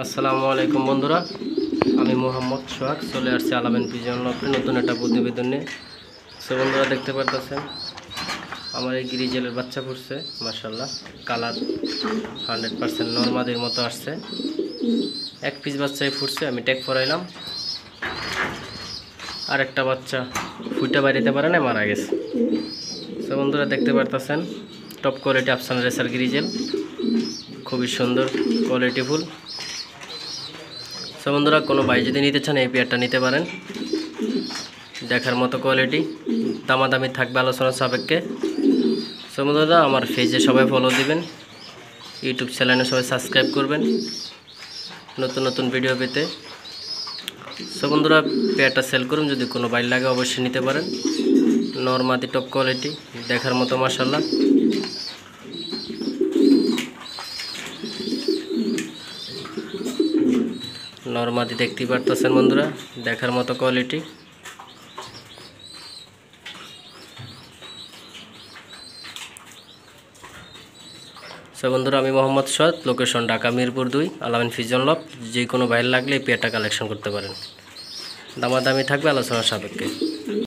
আসসালামু আলাইকুম বন্ধুরা, আমি মোহাম্মদ সোহাগ চলে আসছি আলামিন পিজন লফটে নতুন একটা প্রতিবেদন নিয়ে। সো বন্ধুরা দেখতে পারতেছেন আমার এই গ্রিজেলের বাচ্চা ফুটছে, মাশাআল্লাহ কালার 100% নরমাদির মতো আসছে। এক পিস বাচ্চাই ফুটছে, আমি ট্যাগ ফরাইলাম। আর একটা বাচ্চা ফুটে বাইরেতে পারে না, মারা গেছে। সো বন্ধুরা দেখতে পারতেছেন টপ কোয়ালিটি আফসান রেসার গ্রিজেল, খুবই সুন্দর কোয়ালিটিফুল। সো বন্ধুরা কোনো ভাই যদি নিতে চান এই পেয়ারটা নিতে পারেন, দেখার মতো কোয়ালিটি, দামাদামি থাকবে আলোচনা সাপেক্ষে। সো বন্ধুরা আমার পেজে সবাই ফলো দিবেন, ইউটিউব চ্যানেলে সবাই সাবস্ক্রাইব করবেন নতুন নতুন ভিডিও পেতে। সো বন্ধুরা পেয়ারটা সেল করুন, যদি কোনো ভাই লাগে অবশ্যই নিতে পারেন। নরমাদি টপ কোয়ালিটি, দেখার মতো মাশাআল্লাহ। নরমাদি দেখতেই পারতেছেন বন্ধুরা, দেখার মতো কোয়ালিটি। সো বন্ধুরা আমি মোহাম্মদ সোহাগ, লোকেশন ঢাকা মিরপুর 2, আলামিন পিজন লফট। যে কোনো ভাইয়ের লাগলে এই পেয়ারটা কালেকশন করতে পারেন, দামাদামি থাকবে আলোচনার সাপেক্ষে।